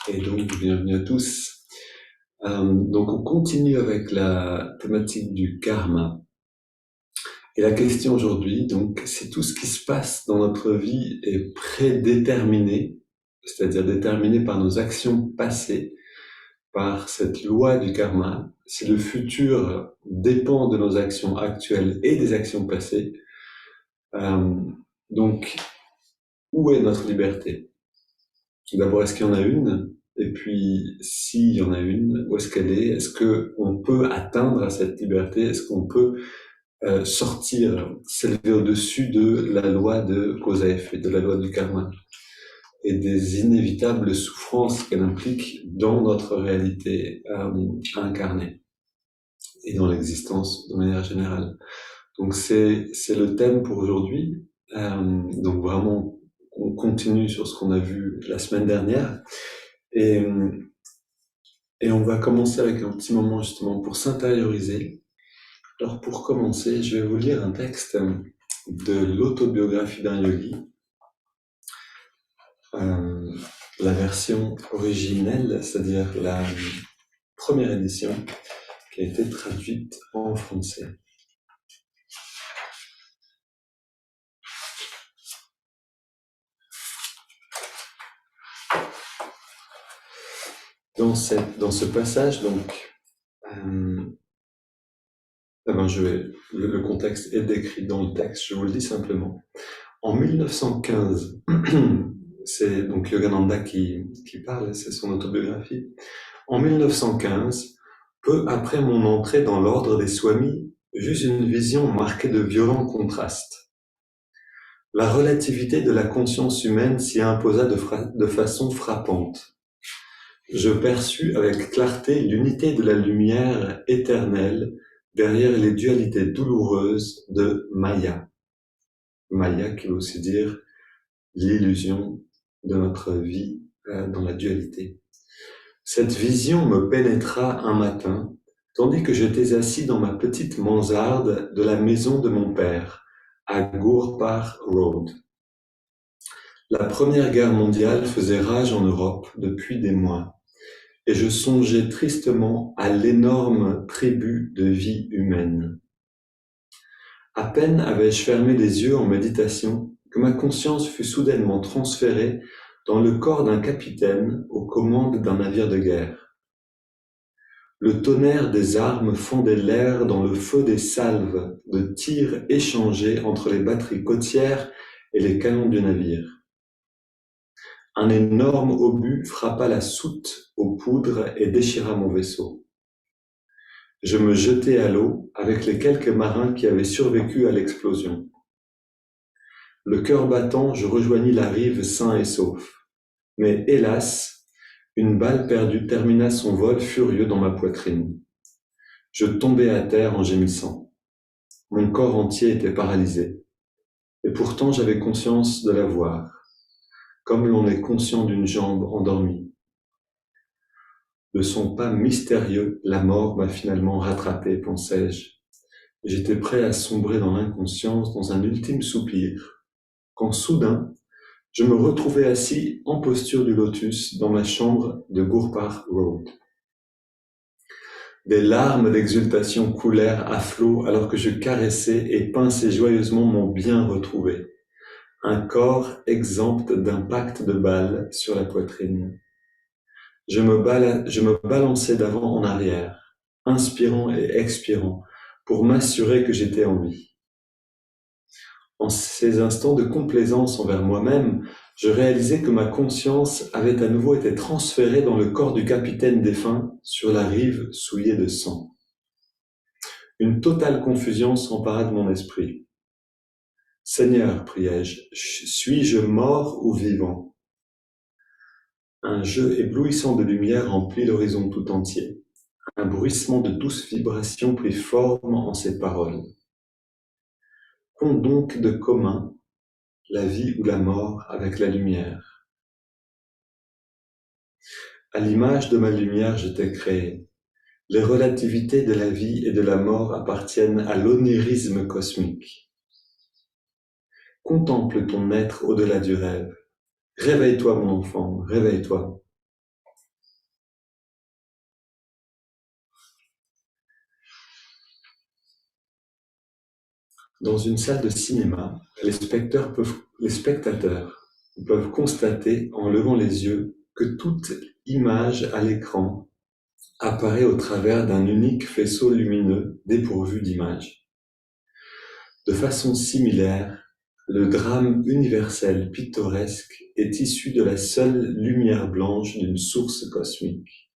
Et donc, bienvenue à tous. Donc, on continue avec la thématique du karma. Et la question aujourd'hui, donc, si tout ce qui se passe dans notre vie est prédéterminé, c'est-à-dire déterminé par nos actions passées, par cette loi du karma, si le futur dépend de nos actions actuelles et des actions passées, donc, où est notre liberté? D'abord, est-ce qu'il y en a une? Et puis, s'il y en a une, où est-ce qu'elle est? Est-ce qu'on peut atteindre à cette liberté? Est-ce qu'on peut sortir, s'élever au-dessus de la loi de cause à effet, de la loi du karma et des inévitables souffrances qu'elle implique dans notre réalité incarnée et dans l'existence de manière générale. Donc c'est le thème pour aujourd'hui. Donc vraiment, on continue sur ce qu'on a vu la semaine dernière. Et on va commencer avec un petit moment justement pour s'intérioriser. Alors pour commencer, je vais vous lire un texte de l'autobiographie d'un yogi, la version originelle, c'est-à-dire la première édition qui a été traduite en français. Dans ce passage, donc, le contexte est décrit dans le texte, je vous le dis simplement. En 1915, c'est donc Yogananda qui parle, c'est son autobiographie. En 1915, peu après mon entrée dans l'ordre des Swamis, j'eus une vision marquée de violents contrastes. La relativité de la conscience humaine s'y imposa de façon frappante. Je perçus avec clarté l'unité de la lumière éternelle derrière les dualités douloureuses de Maya. Maya qui veut aussi dire l'illusion de notre vie dans la dualité. Cette vision me pénétra un matin, tandis que j'étais assis dans ma petite mansarde de la maison de mon père, à Gour Park Road. La Première Guerre mondiale faisait rage en Europe depuis des mois, et je songeais tristement à l'énorme tribut de vie humaine. À peine avais-je fermé les yeux en méditation que ma conscience fut soudainement transférée dans le corps d'un capitaine aux commandes d'un navire de guerre. Le tonnerre des armes fondait l'air dans le feu des salves de tirs échangés entre les batteries côtières et les canons du navire. Un énorme obus frappa la soute aux poudres et déchira mon vaisseau. Je me jetai à l'eau avec les quelques marins qui avaient survécu à l'explosion. Le cœur battant, je rejoignis la rive sain et sauf. Mais hélas, une balle perdue termina son vol furieux dans ma poitrine. Je tombai à terre en gémissant. Mon corps entier était paralysé. Et pourtant j'avais conscience de la voir, comme l'on est conscient d'une jambe endormie. De son pas mystérieux, la mort m'a finalement rattrapé, pensai-je. J'étais prêt à sombrer dans l'inconscience, dans un ultime soupir, quand soudain, je me retrouvai assis en posture du lotus dans ma chambre de Gour Park Road. Des larmes d'exultation coulèrent à flots alors que je caressais et pinçais joyeusement mon bien retrouvé, un corps exempt d'impact de balles sur la poitrine. Je me balançais d'avant en arrière, inspirant et expirant, pour m'assurer que j'étais en vie. En ces instants de complaisance envers moi-même, je réalisais que ma conscience avait à nouveau été transférée dans le corps du capitaine défunt sur la rive souillée de sang. Une totale confusion s'empara de mon esprit. « Seigneur, priai-je, suis-je mort ou vivant ?» Un jeu éblouissant de lumière remplit l'horizon tout entier. Un bruissement de douces vibrations prit forme en ces paroles. Qu'ont donc de commun la vie ou la mort avec la lumière? À l'image de ma lumière, j'étais créé. Les relativités de la vie et de la mort appartiennent à l'onirisme cosmique. Contemple ton être au-delà du rêve. Réveille-toi, mon enfant, réveille-toi. Dans une salle de cinéma, les spectateurs peuvent constater, en levant les yeux, que toute image à l'écran apparaît au travers d'un unique faisceau lumineux dépourvu d'image. De façon similaire, le drame universel pittoresque est issu de la seule lumière blanche d'une source cosmique.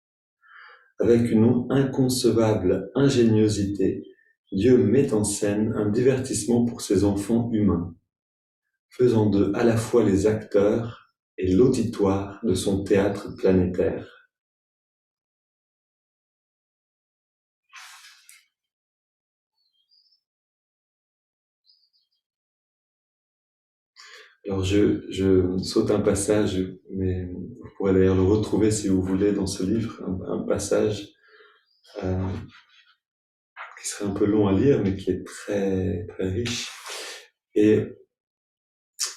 Avec une inconcevable ingéniosité, Dieu met en scène un divertissement pour ses enfants humains, faisant d'eux à la fois les acteurs et l'auditoire de son théâtre planétaire. Alors je saute un passage, mais vous pourrez d'ailleurs le retrouver si vous voulez dans ce livre, un passage euh, qui serait un peu long à lire, mais qui est très, très riche, et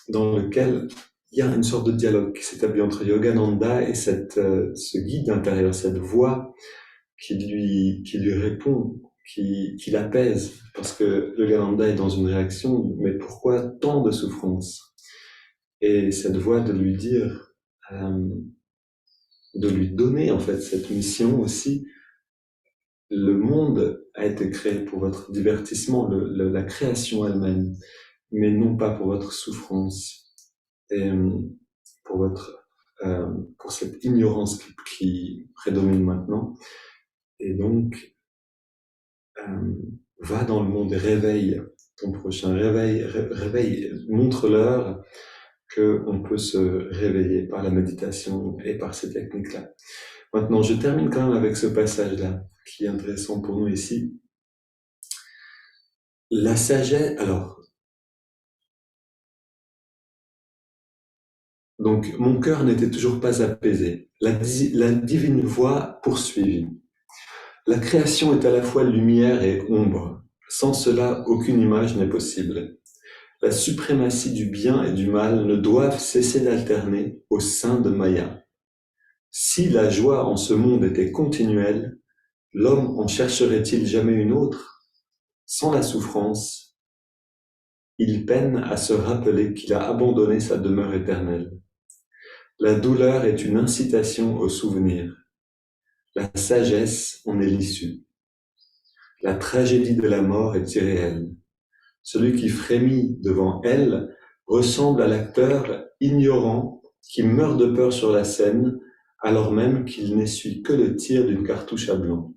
dans lequel il y a une sorte de dialogue qui s'établit entre Yogananda et ce guide intérieur, cette voix qui lui répond, qui l'apaise, parce que Yogananda est dans une réaction, mais pourquoi tant de souffrance? Et cette voix de lui dire, de lui donner en fait cette mission aussi. Le monde a été créé pour votre divertissement, la création elle-même, mais non pas pour votre souffrance et pour pour cette ignorance qui prédomine maintenant. Et donc, va dans le monde et réveille ton prochain, réveille, montre-leur qu'on peut se réveiller par la méditation et par ces techniques-là. Maintenant, je termine quand même avec ce passage-là, qui est intéressant pour nous ici. La sagesse, alors, donc, mon cœur n'était toujours pas apaisé. La divine voix poursuivit. La création est à la fois lumière et ombre. Sans cela, aucune image n'est possible. La suprématie du bien et du mal ne doivent cesser d'alterner au sein de Maya. Si la joie en ce monde était continuelle, l'homme en chercherait-il jamais une autre? Sans la souffrance, il peine à se rappeler qu'il a abandonné sa demeure éternelle. La douleur est une incitation au souvenir. La sagesse en est l'issue. La tragédie de la mort est irréelle. Celui qui frémit devant elle ressemble à l'acteur ignorant qui meurt de peur sur la scène alors même qu'il n'essuie que le tir d'une cartouche à blanc.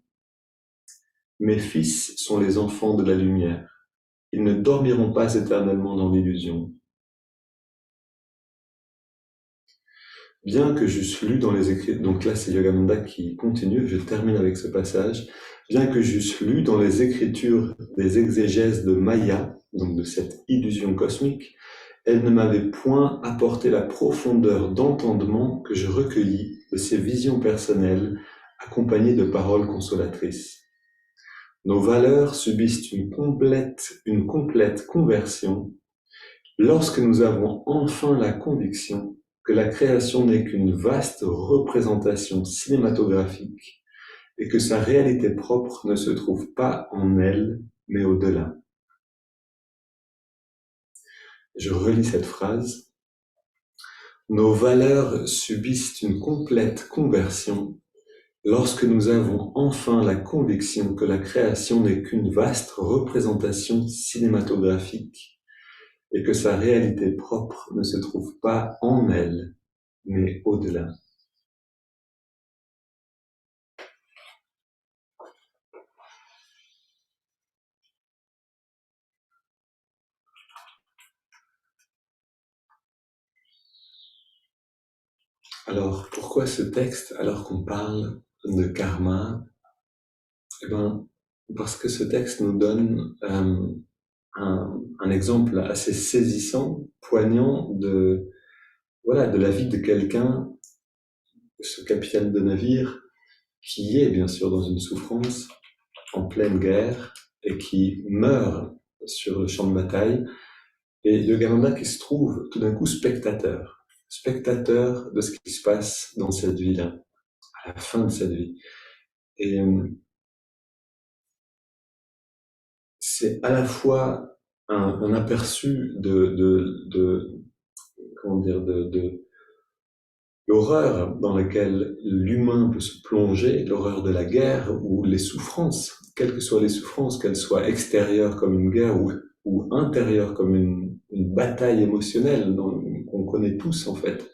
Mes fils sont les enfants de la lumière. Ils ne dormiront pas éternellement dans l'illusion. Bien que j'eusse lu dans les écrits, donc là c'est Yogananda qui continue, je termine avec ce passage, bien que j'eusse lu dans les écritures des exégèses de Maya, donc de cette illusion cosmique, elle ne m'avait point apporté la profondeur d'entendement que je recueillis de ces visions personnelles accompagnées de paroles consolatrices. Nos valeurs subissent une complète conversion lorsque nous avons enfin la conviction que la création n'est qu'une vaste représentation cinématographique et que sa réalité propre ne se trouve pas en elle, mais au-delà. Je relis cette phrase. Nos valeurs subissent une complète conversion lorsque nous avons enfin la conviction que la création n'est qu'une vaste représentation cinématographique et que sa réalité propre ne se trouve pas en elle, mais au-delà. Alors, pourquoi ce texte alors qu'on parle de karma? Eh ben, parce que ce texte nous donne un exemple assez saisissant, poignant de la vie de quelqu'un, ce capitaine de navire, qui est bien sûr dans une souffrance, en pleine guerre, et qui meurt sur le champ de bataille, et Yogananda qui se trouve tout d'un coup spectateur de ce qui se passe dans cette vie-là, à la fin de cette vie. Et c'est à la fois un aperçu comment dire, de l'horreur dans laquelle l'humain peut se plonger, l'horreur de la guerre ou les souffrances, quelles que soient les souffrances, qu'elles soient extérieures comme une guerre ou intérieures comme une bataille émotionnelle qu'on connaît tous en fait.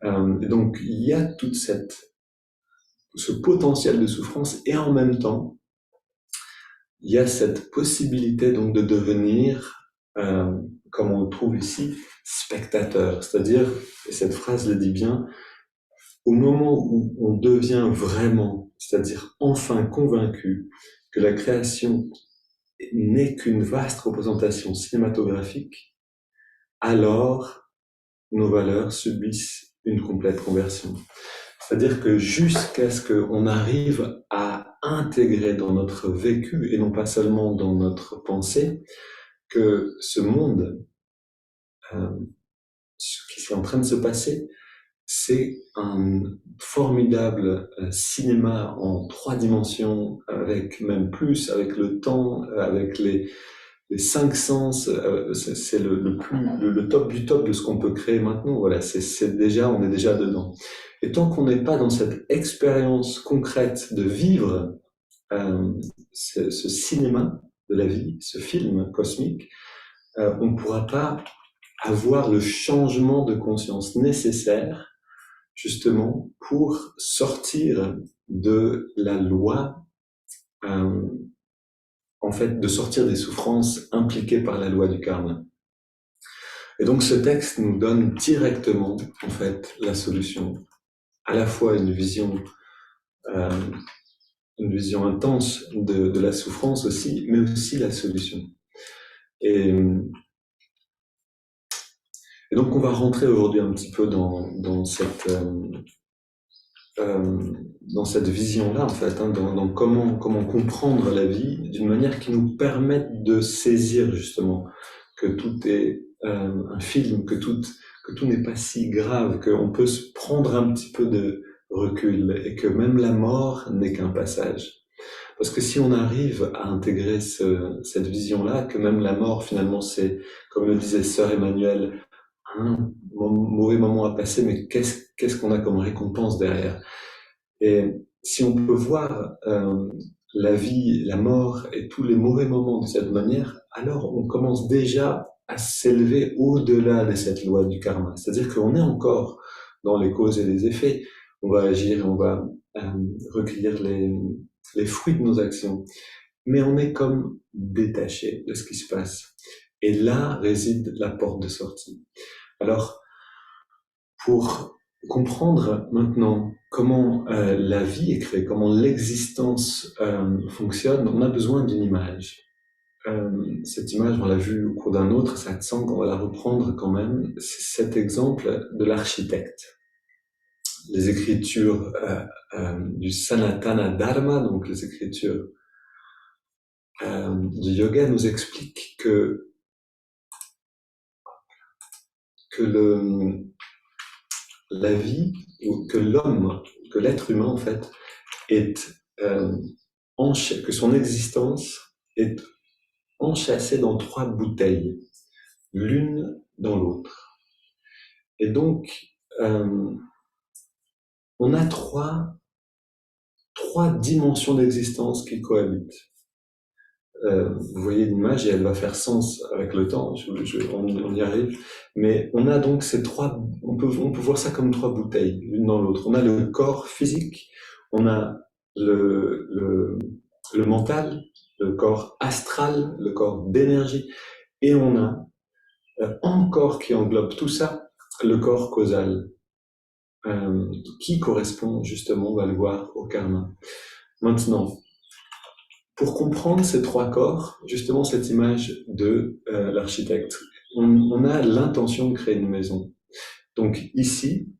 Et donc il y a ce potentiel de souffrance et en même temps il y a cette possibilité donc de devenir, comme on le trouve ici, spectateur. C'est-à-dire, et cette phrase le dit bien, au moment où on devient vraiment, c'est-à-dire enfin convaincu que la création n'est qu'une vaste représentation cinématographique, alors nos valeurs subissent une complète conversion. C'est-à-dire que jusqu'à ce qu'on arrive à intégrer dans notre vécu, et non pas seulement dans notre pensée, que ce monde, ce qui est en train de se passer, c'est un formidable cinéma en 3 dimensions, avec même plus, avec le temps, avec les 5 sens, c'est le top du top de ce qu'on peut créer maintenant. Voilà, c'est déjà, on est déjà dedans. Et tant qu'on n'est pas dans cette expérience concrète de vivre ce cinéma de la vie, ce film cosmique, on ne pourra pas avoir le changement de conscience nécessaire justement pour sortir de la loi, en fait, de sortir des souffrances impliquées par la loi du karma. Et donc ce texte nous donne directement, en fait, la solution. À la fois une vision intense de la souffrance aussi, mais aussi la solution. Et donc on va rentrer aujourd'hui un petit peu dans cette vision-là, en fait, dans comment comprendre la vie d'une manière qui nous permette de saisir justement que tout est un film, que tout n'est pas si grave, qu'on peut se prendre un petit peu de recul et que même la mort n'est qu'un passage. Parce que si on arrive à intégrer cette vision-là, que même la mort finalement c'est, comme le disait Sœur Emmanuelle, un mauvais moment à passer, mais qu'est-ce qu'on a comme récompense derrière? Et si on peut voir la vie, la mort et tous les mauvais moments de cette manière, alors on commence déjà à s'élever au-delà de cette loi du karma. C'est-à-dire qu'on est encore dans les causes et les effets. On va agir, on va recueillir les fruits de nos actions. Mais on est comme détaché de ce qui se passe. Et là réside la porte de sortie. Alors, pour comprendre maintenant comment la vie est créée, comment l'existence fonctionne, on a besoin d'une image. Cette image, on l'a vue au cours d'un autre satsang, on va la reprendre quand même. C'est cet exemple de l'architecte. Les écritures du Sanatana Dharma, donc les écritures du yoga, nous expliquent que la vie, ou que l'homme, que l'être humain en fait, que son existence est enchâssée dans 3 bouteilles, l'une dans l'autre. Et donc, on a trois dimensions d'existence qui cohabitent. Vous voyez l'image et elle va faire sens avec le temps, on y arrive. Mais on a donc on peut voir ça comme 3 bouteilles, l'une dans l'autre. On a le corps physique, on a le mental, le corps astral, le corps d'énergie, et on a encore qui englobe tout ça, le corps causal, qui correspond justement, on va le voir, au karma. Maintenant, pour comprendre ces 3 corps, justement cette image de l'architecte, on a l'intention de créer une maison. Donc ici,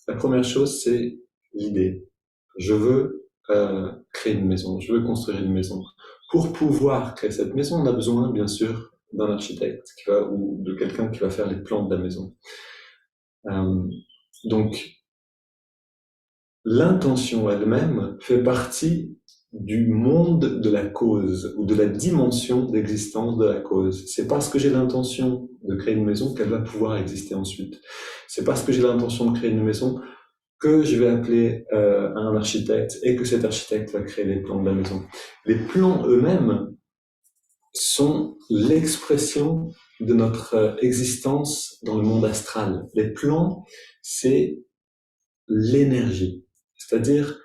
la première chose, c'est l'idée. Je veux créer une maison, je veux construire une maison. Pour pouvoir créer cette maison, on a besoin, bien sûr, d'un architecte ou de quelqu'un qui va faire les plans de la maison. Donc, l'intention elle-même fait partie du monde de la cause ou de la dimension d'existence de la cause. C'est parce que j'ai l'intention de créer une maison qu'elle va pouvoir exister ensuite. C'est parce que j'ai l'intention de créer une maison que je vais appeler un architecte et que cet architecte va créer les plans de la maison. Les plans eux-mêmes sont l'expression de notre existence dans le monde astral. Les plans, c'est l'énergie. C'est-à-dire,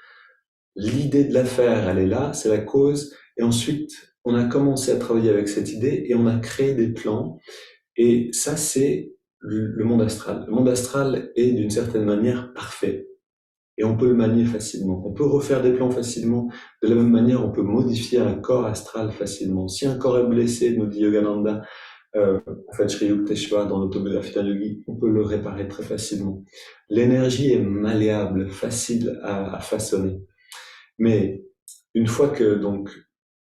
l'idée de l'affaire, elle est là, c'est la cause, et ensuite, on a commencé à travailler avec cette idée et on a créé des plans, et ça, c'est le monde astral. Le monde astral est d'une certaine manière parfait, et on peut le manier facilement. On peut refaire des plans facilement. De la même manière, on peut modifier un corps astral facilement. Si un corps est blessé, nous dit Yogananda, en fait, Sri Yukteswar, dans l'autobiographie d'un yogi, on peut le réparer très facilement. L'énergie est malléable, facile à façonner. Mais une fois que donc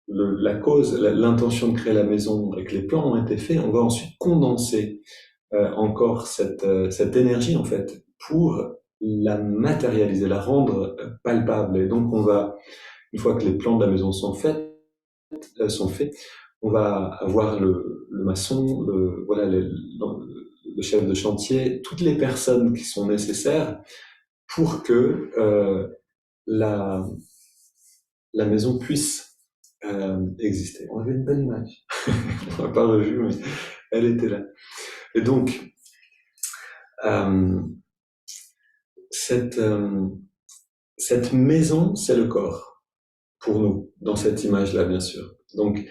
la cause, l'intention de créer la maison et que les plans ont été faits, on va ensuite condenser encore cette énergie en fait pour la matérialiser, la rendre palpable. Et donc on va, une fois que les plans de la maison sont faits, on va avoir le maçon, voilà, le chef de chantier, toutes les personnes qui sont nécessaires pour que la, la maison puisse exister. On avait une belle image. On l'a pas revue, mais elle était là. Et donc, cette maison, c'est le corps, pour nous, dans cette image-là, bien sûr. Donc,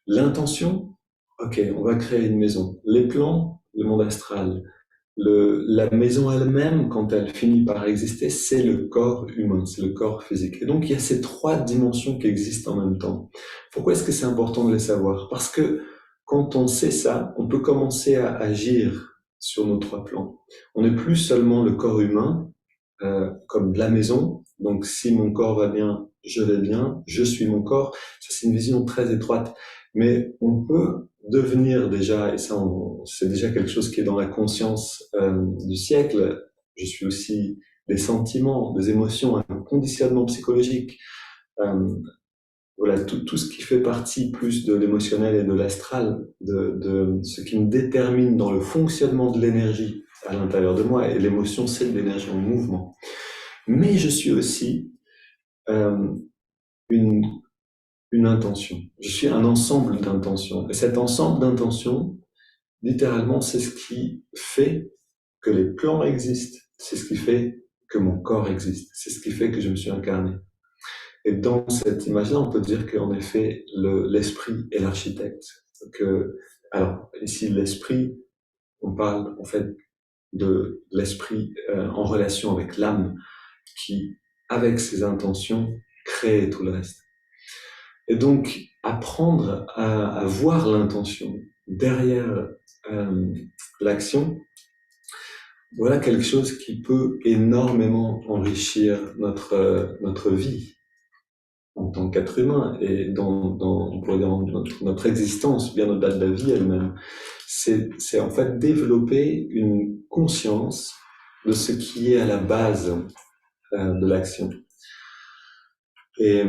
l'intention, ok, on va créer une maison. Les plans, le monde astral. La maison elle-même, quand elle finit par exister, c'est le corps humain, c'est le corps physique. Et donc, il y a ces trois dimensions qui existent en même temps. Pourquoi est-ce que c'est important de les savoir? Parce que quand on sait ça, on peut commencer à agir sur nos trois plans. On n'est plus seulement le corps humain, comme la maison. Donc, si mon corps va bien, je vais bien, je suis mon corps. Ça, c'est une vision très étroite. Mais on peut devenir déjà, et ça, c'est déjà quelque chose qui est dans la conscience du siècle. Je suis aussi des sentiments, des émotions, un conditionnement psychologique. Voilà, tout ce qui fait partie plus de l'émotionnel et de l'astral, de ce qui me détermine dans le fonctionnement de l'énergie à l'intérieur de moi. Et l'émotion, c'est de l'énergie en mouvement. Mais je suis aussi une, une intention. Je suis un ensemble d'intentions. Et cet ensemble d'intentions, littéralement, c'est ce qui fait que les plans existent. C'est ce qui fait que mon corps existe. C'est ce qui fait que je me suis incarné. Et dans cette image-là, on peut dire qu'en effet, l'esprit est l'architecte. Alors, ici, l'esprit, on parle en fait de l'esprit en relation avec l'âme qui, avec ses intentions, crée tout le reste. Et donc, apprendre à voir l'intention derrière l'action, voilà quelque chose qui peut énormément enrichir notre vie en tant qu'être humain et on pourrait dire notre existence, bien au-delà de la vie elle-même. C'est en fait développer une conscience de ce qui est à la base de l'action. Et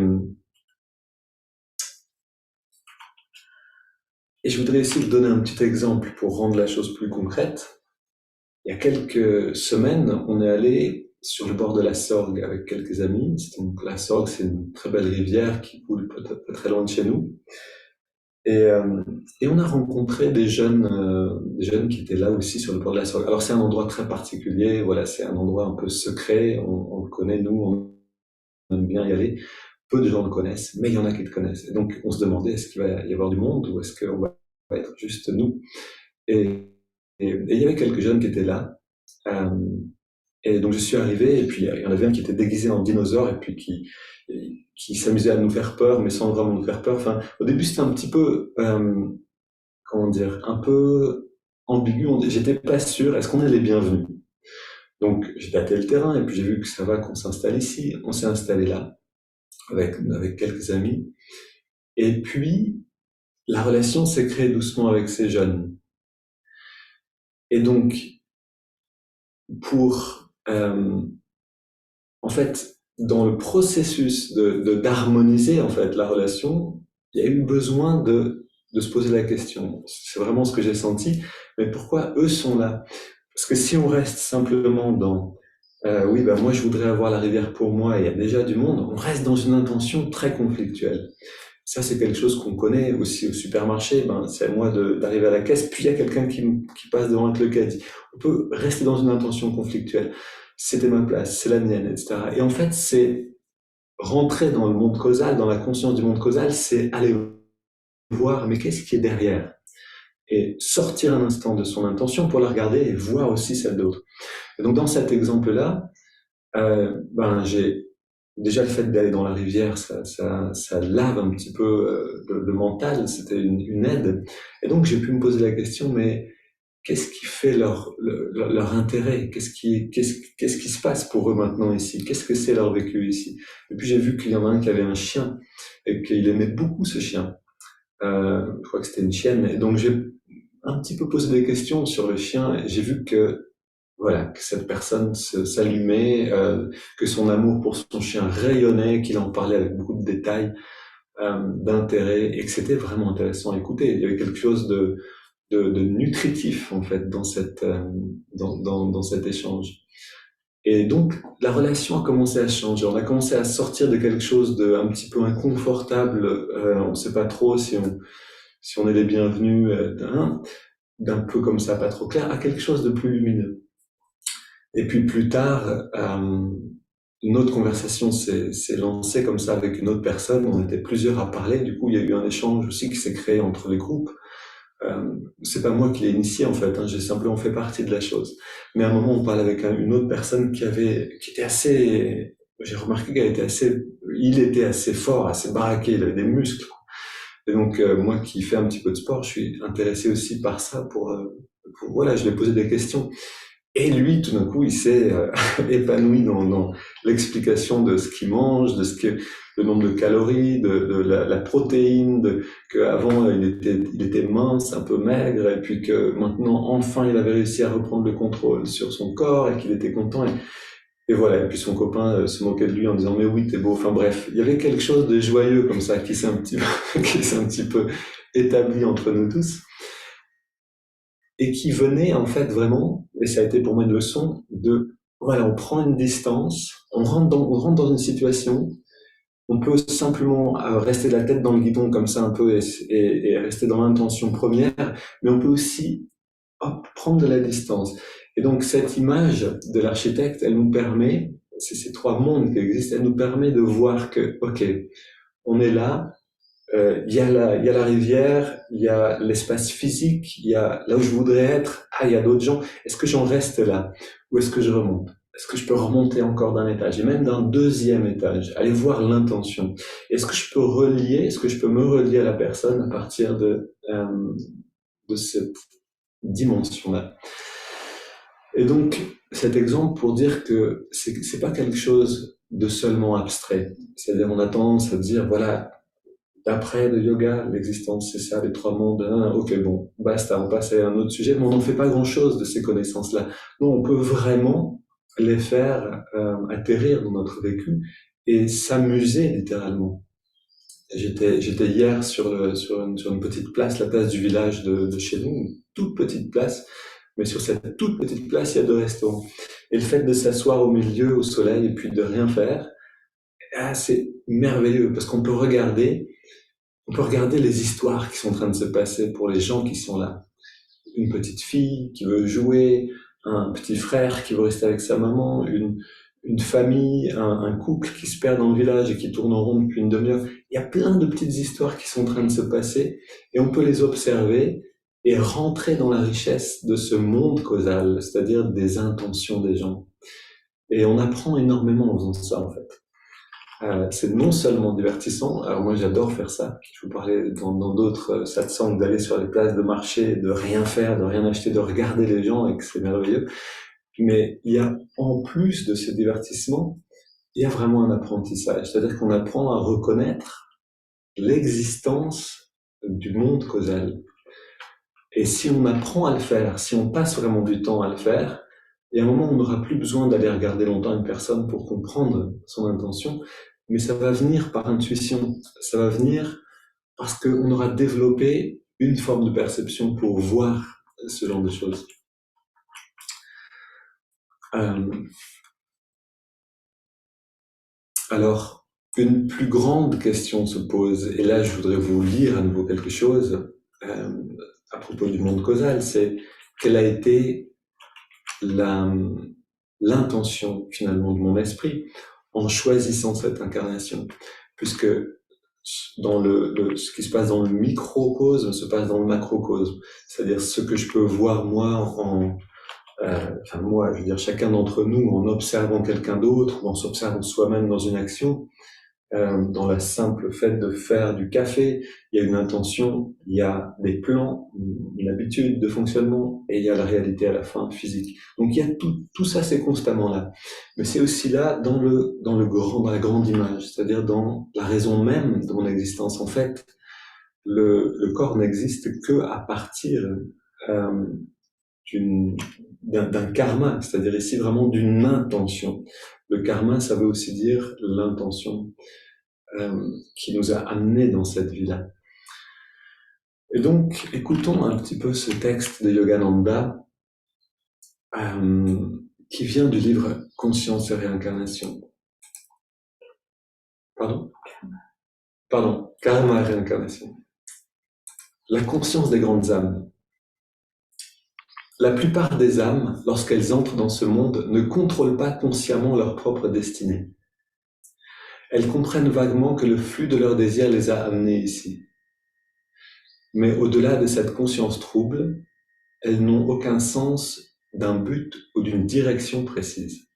je voudrais aussi vous donner un petit exemple pour rendre la chose plus concrète. Il y a quelques semaines, on est allé sur le bord de la Sorgue avec quelques amis. Donc, la Sorgue, c'est une très belle rivière qui coule peut-être pas très loin de chez nous. Et on a rencontré des jeunes qui étaient là aussi sur le bord de la Sorgue. Alors, c'est un endroit très particulier. Voilà, c'est un endroit un peu secret. On le connaît, nous, on aime bien y aller. Peu de gens le connaissent, mais il y en a qui le connaissent. Et donc, on se demandait, est-ce qu'il va y avoir du monde ou est-ce qu'on va être juste nous? Et il y avait quelques jeunes qui étaient là. Et donc je suis arrivé, et puis il y en avait un qui était déguisé en dinosaure, et puis qui s'amusait à nous faire peur, mais sans vraiment nous faire peur. Enfin, au début, c'était un petit peu, comment dire, un peu ambigu. J'étais pas sûr, est-ce qu'on est les bienvenus? Donc j'ai tâté le terrain, et puis j'ai vu que ça va qu'on s'installe ici. On s'est installé là, avec quelques amis. Et puis, la relation s'est créée doucement avec ces jeunes. Et donc, en fait, dans le processus d'harmoniser en fait la relation, il y a eu besoin de se poser la question. C'est vraiment ce que j'ai senti. Mais pourquoi eux sont là? Parce que si on reste simplement dans oui, ben moi je voudrais avoir la rivière pour moi et il y a déjà du monde, on reste dans une intention très conflictuelle. Ça, c'est quelque chose qu'on connaît aussi au supermarché. Ben, c'est à moi d'arriver à la caisse, puis il y a quelqu'un qui passe devant avec le caddie. On peut rester dans une intention conflictuelle. C'était ma place, c'est la mienne, etc. Et en fait, c'est rentrer dans le monde causal, dans la conscience du monde causal, c'est aller voir, mais qu'est-ce qui est derrière? Et sortir un instant de son intention pour la regarder et voir aussi celle d'autre. Et donc, dans cet exemple-là, ben, j'ai déjà le fait d'aller dans la rivière, ça lave un petit peu le mental, c'était une aide. Et donc, j'ai pu me poser la question, mais qu'est-ce qui fait leur intérêt? Qu'est-ce qui se passe pour eux maintenant ici? Qu'est-ce que c'est leur vécu ici? Et puis j'ai vu qu'il y en a un qui avait un chien et qu'il aimait beaucoup ce chien. Je crois que c'était une chienne. Et donc j'ai un petit peu posé des questions sur le chien. Et j'ai vu que voilà, que cette personne s'allumait, que son amour pour son chien rayonnait, qu'il en parlait avec beaucoup de détails, d'intérêt, et que c'était vraiment intéressant à écouter. Il y avait quelque chose de nutritif en fait dans dans cet échange. Et donc la relation a commencé à changer. On a commencé à sortir de quelque chose de un petit peu inconfortable. On ne sait pas trop si on est les bienvenus, d'un peu comme ça, pas trop clair, à quelque chose de plus lumineux. Et puis plus tard, une autre conversation s'est lancée comme ça avec une autre personne. On était plusieurs à parler. Du coup, il y a eu un échange aussi qui s'est créé entre les groupes. C'est pas moi qui l'ai initié en fait, hein, j'ai simplement fait partie de la chose. Mais à un moment, on parle avec une autre personne qui était assez, j'ai remarqué il était assez fort, assez baraqué, il avait des muscles. Et donc moi qui fais un petit peu de sport, je suis intéressé aussi par ça voilà, je lui ai posé des questions. Et lui, tout d'un coup, il s'est épanoui dans l'explication de ce qu'il mange, le nombre de calories, de la protéine, qu'avant il était mince, un peu maigre, et puis que maintenant, enfin, il avait réussi à reprendre le contrôle sur son corps et qu'il était content. Et voilà. Et puis son copain se moquait de lui en disant, mais oui, t'es beau. Enfin bref, il y avait quelque chose de joyeux comme ça qui s'est un petit qui s'est un petit peu établi entre nous tous et qui venait en fait vraiment, et ça a été pour moi une leçon, voilà, on prend une distance, on rentre dans une situation, on peut simplement rester la tête dans le guidon comme ça un peu et rester dans l'intention première, mais on peut aussi hop, prendre de la distance. Et donc cette image de l'architecte, elle nous permet, c'est ces trois mondes qui existent, elle nous permet de voir que, ok, on est là, il y a la rivière, il y a l'espace physique, il y a là où je voudrais être. Ah, il y a d'autres gens. Est-ce que j'en reste là? Ou est-ce que je remonte? Est-ce que je peux remonter encore d'un étage et même d'un deuxième étage? Aller voir l'intention. Est-ce que je peux me relier à la personne à partir de cette dimension-là? Et donc, cet exemple pour dire que c'est pas quelque chose de seulement abstrait. C'est-à-dire, on a tendance à dire, voilà, d'après le yoga, l'existence, c'est ça, les trois mondes. Ok, bon, basta, on passe à un autre sujet, mais on n'en fait pas grand-chose de ces connaissances-là. Non, on peut vraiment les faire atterrir dans notre vécu et s'amuser littéralement. J'étais hier sur une petite place, la place du village de chez nous, une toute petite place, mais sur cette toute petite place, il y a deux restaurants. Et le fait de s'asseoir au milieu, au soleil, et puis de rien faire, c'est merveilleux, parce on peut regarder les histoires qui sont en train de se passer pour les gens qui sont là. Une petite fille qui veut jouer, un petit frère qui veut rester avec sa maman, une famille, un couple qui se perd dans le village et qui tourne en rond depuis une demi-heure. Il y a plein de petites histoires qui sont en train de se passer et on peut les observer et rentrer dans la richesse de ce monde causal, c'est-à-dire des intentions des gens. Et on apprend énormément en faisant ça, en fait. C'est non seulement divertissant, alors moi j'adore faire ça, je vous parlais dans d'autres satsangs d'aller sur les places de marché, de rien faire, de rien acheter, de regarder les gens et que c'est merveilleux, mais il y a en plus de ce divertissement, il y a vraiment un apprentissage, c'est-à-dire qu'on apprend à reconnaître l'existence du monde causal. Et si on apprend à le faire, si on passe vraiment du temps à le faire, Et à un moment, on n'aura plus besoin d'aller regarder longtemps une personne pour comprendre son intention, mais ça va venir par intuition, ça va venir parce qu'on aura développé une forme de perception pour voir ce genre de choses. Alors, une plus grande question se pose, et là je voudrais vous lire à nouveau quelque chose à propos du monde causal, c'est quelle a été l'intention finalement de mon esprit en choisissant cette incarnation, puisque dans ce qui se passe dans le microcosme se passe dans le macrocosme, c'est-à-dire ce que je peux voir moi moi, je veux dire, chacun d'entre nous, en observant quelqu'un d'autre, ou en s'observant soi-même dans une action, dans le simple fait de faire du café, il y a une intention, il y a des plans, une habitude de fonctionnement, et il y a la réalité à la fin, physique. Donc il y a tout ça, c'est constamment là. Mais c'est aussi là dans la grande image, c'est-à-dire dans la raison même de mon existence. En fait, le corps n'existe que à partir euh, d'un karma, c'est-à-dire ici vraiment d'une intention. Le karma, ça veut aussi dire l'intention qui nous a amenés dans cette vie-là. Et donc, écoutons un petit peu ce texte de Yogananda qui vient du livre Conscience et réincarnation. Pardon, Karma et réincarnation. La conscience des grandes âmes. La plupart des âmes, lorsqu'elles entrent dans ce monde, ne contrôlent pas consciemment leur propre destinée. Elles comprennent vaguement que le flux de leurs désirs les a amenées ici. Mais au-delà de cette conscience trouble, elles n'ont aucun sens d'un but ou d'une direction précise.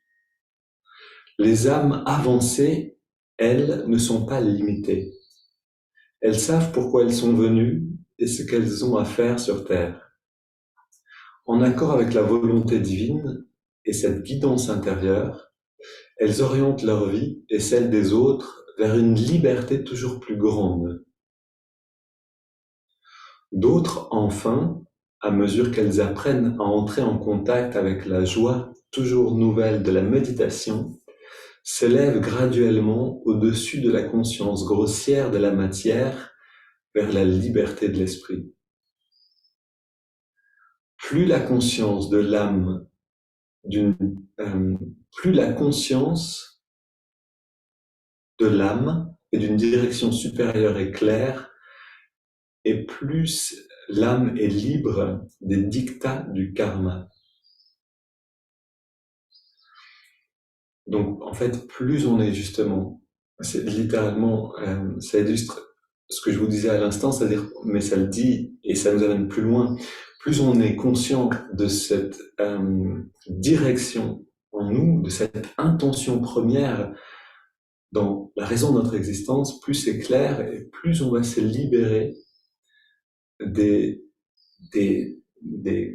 Les âmes avancées, elles, ne sont pas limitées. Elles savent pourquoi elles sont venues et ce qu'elles ont à faire sur Terre. En accord avec la volonté divine et cette guidance intérieure, elles orientent leur vie et celle des autres vers une liberté toujours plus grande. D'autres, enfin, à mesure qu'elles apprennent à entrer en contact avec la joie toujours nouvelle de la méditation, s'élèvent graduellement au-dessus de la conscience grossière de la matière vers la liberté de l'esprit. Plus la conscience de l'âme plus la conscience de l'âme et d'une direction supérieure est claire, et plus l'âme est libre des dictats du karma. Donc, en fait, plus on est justement, c'est littéralement, ça illustre ce que je vous disais à l'instant, c'est-à-dire, mais ça le dit et ça nous amène plus loin, plus on est conscient de cette direction en nous, de cette intention première dans la raison de notre existence, plus c'est clair et plus on va se libérer des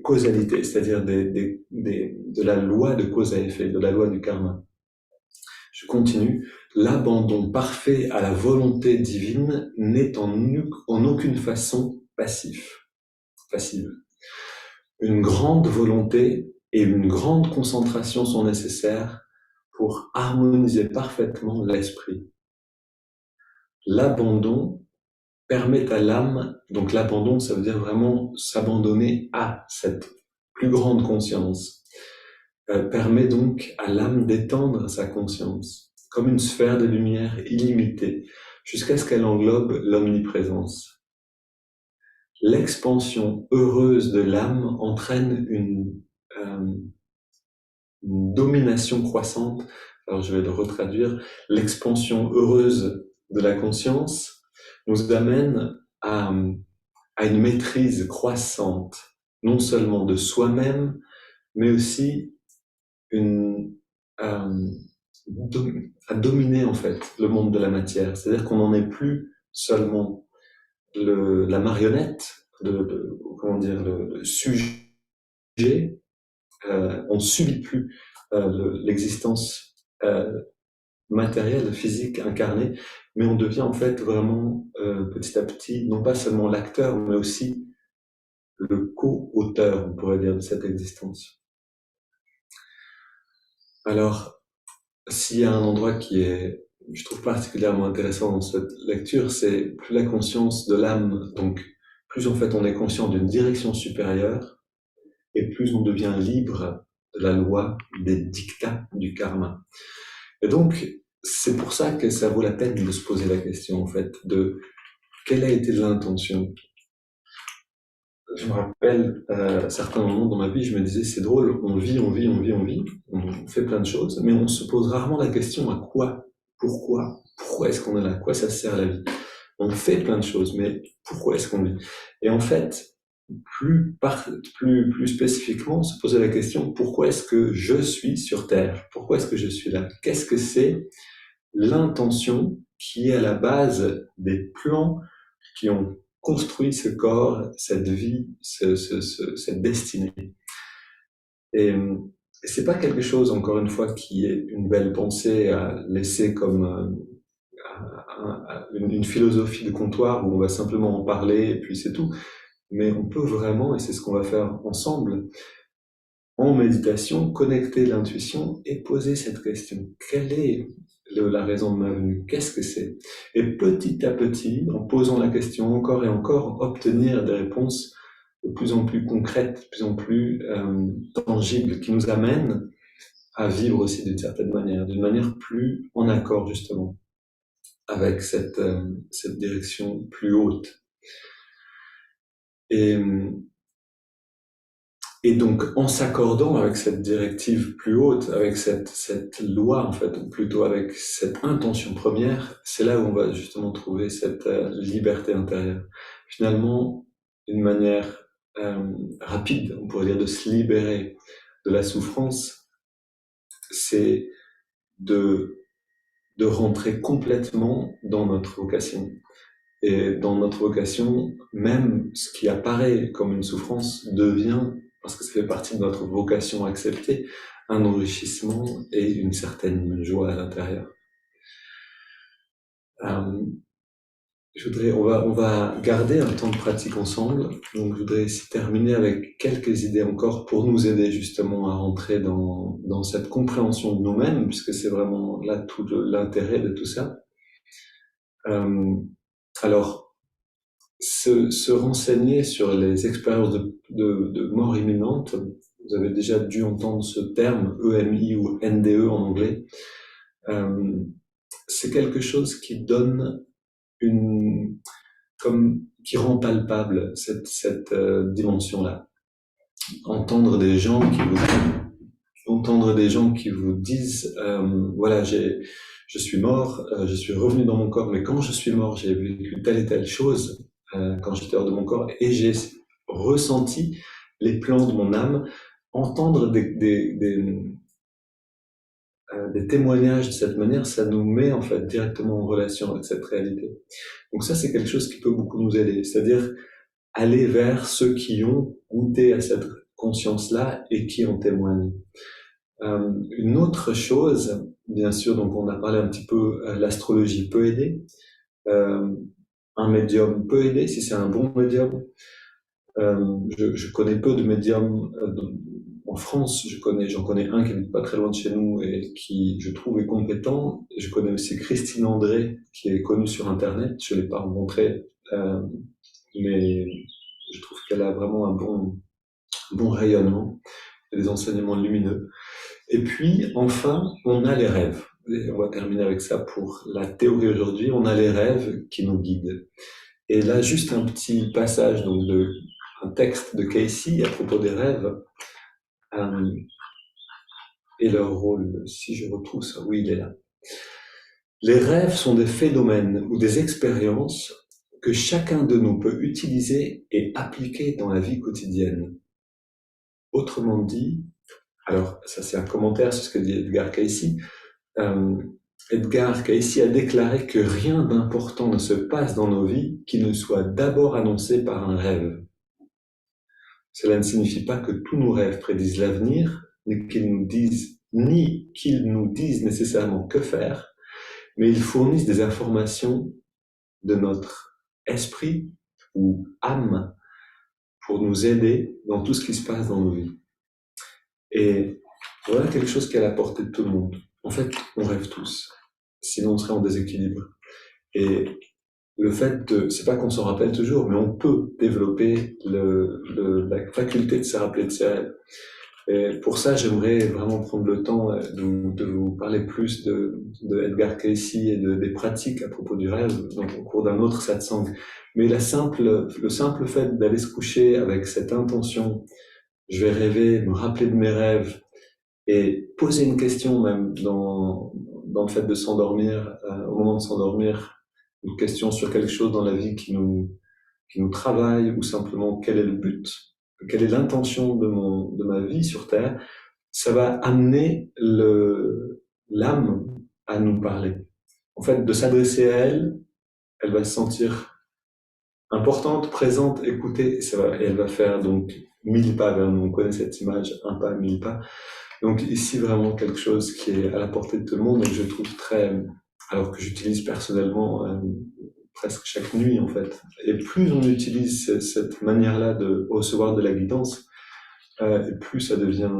causalités, c'est-à-dire de la loi de cause à effet, de la loi du karma. Je continue. L'abandon parfait à la volonté divine n'est en aucune façon passive. Une grande volonté et une grande concentration sont nécessaires pour harmoniser parfaitement l'esprit. L'abandon permet à l'âme, donc l'abandon, ça veut dire vraiment s'abandonner à cette plus grande conscience, permet donc à l'âme d'étendre sa conscience, comme une sphère de lumière illimitée, jusqu'à ce qu'elle englobe l'omniprésence. L'expansion heureuse de l'âme entraîne une domination croissante. Alors je vais le retraduire. L'expansion heureuse de la conscience nous amène à une maîtrise croissante, non seulement de soi-même, mais aussi à dominer en fait le monde de la matière. C'est-à-dire qu'on n'en est plus seulement la marionnette, le sujet, on ne subit plus l'existence matérielle, physique, incarnée, mais on devient en fait vraiment petit à petit, non pas seulement l'acteur, mais aussi le co-auteur, on pourrait dire, de cette existence. Alors, s'il y a un endroit qui est, je trouve particulièrement intéressant dans cette lecture, c'est plus la conscience de l'âme. Donc, plus en fait on est conscient d'une direction supérieure, et plus on devient libre de la loi des dictats du karma. Et donc, c'est pour ça que ça vaut la peine de se poser la question, en fait, de quelle a été l'intention. Je me rappelle, à certains moments dans ma vie, je me disais, c'est drôle, on vit, on fait plein de choses, mais on se pose rarement la question à quoi, pourquoi est-ce qu'on est là, à quoi ça sert la vie. On fait plein de choses, mais pourquoi est-ce qu'on vit? Et en fait, plus spécifiquement, se poser la question, pourquoi est-ce que je suis sur Terre? Pourquoi est-ce que je suis là? Qu'est-ce que c'est l'intention qui est à la base des plans qui ont construit ce corps, cette vie, cette destinée. Et c'est pas quelque chose, encore une fois, qui est une belle pensée à laisser comme une philosophie de comptoir où on va simplement en parler et puis c'est tout. Mais on peut vraiment, et c'est ce qu'on va faire ensemble, en méditation, connecter l'intuition et poser cette question. Quelle est la raison de ma venue? Qu'est-ce que c'est? Et petit à petit, en posant la question encore et encore, obtenir des réponses de plus en plus concrètes, de plus en plus tangibles, qui nous amènent à vivre aussi d'une manière plus en accord justement avec cette direction plus haute. Et, Et donc, en s'accordant avec cette directive plus haute, avec cette loi, en fait, ou plutôt avec cette intention première, c'est là où on va justement trouver cette liberté intérieure. Finalement, une manière rapide, on pourrait dire, de se libérer de la souffrance, c'est de, de rentrer complètement dans notre vocation. Et dans notre vocation, même ce qui apparaît comme une souffrance devient, parce que ça fait partie de notre vocation acceptée, un enrichissement et une certaine joie à l'intérieur. On va garder un temps de pratique ensemble. Donc, je voudrais ici terminer avec quelques idées encore pour nous aider justement à rentrer dans cette compréhension de nous-mêmes, puisque c'est vraiment là tout l'intérêt de tout ça. Alors, se renseigner sur les expériences de mort imminente. Vous avez déjà dû entendre ce terme EMI ou NDE en anglais. C'est quelque chose qui donne qui rend palpable cette dimension-là. Entendre des gens qui vous disent, voilà, je suis mort, je suis revenu dans mon corps, mais quand je suis mort, j'ai vécu telle et telle chose quand j'étais hors de mon corps, et j'ai ressenti les plans de mon âme. Entendre des témoignages de cette manière, ça nous met en fait directement en relation avec cette réalité. Donc ça, c'est quelque chose qui peut beaucoup nous aider, c'est-à-dire aller vers ceux qui ont goûté à cette conscience-là et qui en témoignent. Une autre chose, bien sûr, donc on a parlé un petit peu, l'astrologie peut aider, un médium peut aider si c'est un bon médium. Je connais peu de médiums en France. J'en connais un qui habite pas très loin de chez nous et qui, je trouve, est compétent. Je connais aussi Christine André, qui est connue sur Internet. Je l'ai pas rencontrée, mais je trouve qu'elle a vraiment un bon rayonnement et des enseignements lumineux. Et puis, enfin, on a les rêves. Et on va terminer avec ça pour la théorie aujourd'hui. On a les rêves qui nous guident. Et là, juste un petit passage donc un texte de Casey à propos des rêves et leur rôle. Si je retrouve ça, oui, il est là. Les rêves sont des phénomènes ou des expériences que chacun de nous peut utiliser et appliquer dans la vie quotidienne. Autrement dit, alors ça c'est un commentaire sur ce que dit Edgar Cayce. Edgar Cayce a déclaré que rien d'important ne se passe dans nos vies qui ne soit d'abord annoncé par un rêve. Cela ne signifie pas que tous nos rêves prédisent l'avenir, ni qu'ils nous disent nécessairement que faire, mais ils fournissent des informations de notre esprit ou âme pour nous aider dans tout ce qui se passe dans nos vies. Et Voilà quelque chose qui est à la portée de tout le monde. En fait, on rêve tous. Sinon, on serait en déséquilibre. Et le fait de, c'est pas qu'on s'en rappelle toujours, mais on peut développer la faculté de se rappeler de ses rêves. Et pour ça, j'aimerais vraiment prendre le temps de vous parler plus de Edgar Cayce et des pratiques à propos du rêve, donc au cours d'un autre satsang. Mais le simple fait d'aller se coucher avec cette intention, je vais rêver, me rappeler de mes rêves, et poser une question même dans le fait de s'endormir, au moment de s'endormir, une question sur quelque chose dans la vie qui nous travaille, ou simplement quel est le but, quelle est l'intention de ma vie sur Terre, ça va amener l'âme à nous parler. En fait, de s'adresser à elle, elle va se sentir importante, présente, écoutée, et elle va faire donc 1000 pas vers nous. On connaît cette image, un pas, 1000 pas. Donc ici, vraiment quelque chose qui est à la portée de tout le monde et que je trouve alors que j'utilise personnellement presque chaque nuit en fait. Et plus on utilise cette manière-là de recevoir de la guidance, et plus ça devient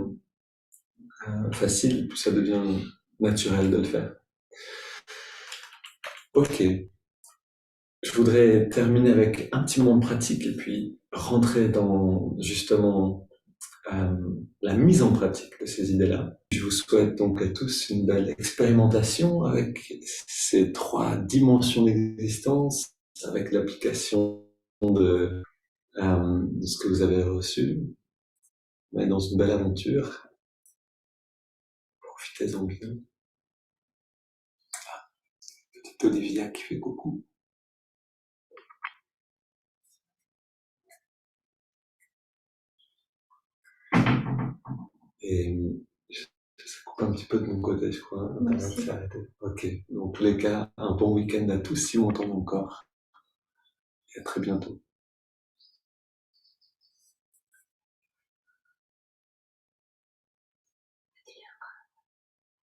facile, plus ça devient naturel de le faire. Ok, je voudrais terminer avec un petit moment pratique et puis rentrer dans justement euh, la mise en pratique de ces idées-là. Je vous souhaite donc à tous une belle expérimentation avec ces 3 dimensions d'existence, avec l'application de ce que vous avez reçu, mais dans une belle aventure. Profitez-en bien. Petite Olivia qui fait coucou. Et ça coupe un petit peu de mon côté, je crois. Internet s'est arrêté. Ok. Dans tous les cas, un bon week-end à tous si on entend encore. Et à très bientôt.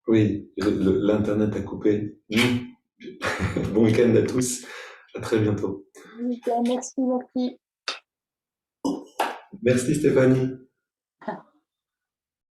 Oui, l'internet a coupé. Bon week-end à tous. À très bientôt. Nickel, merci, merci. Merci Stéphanie.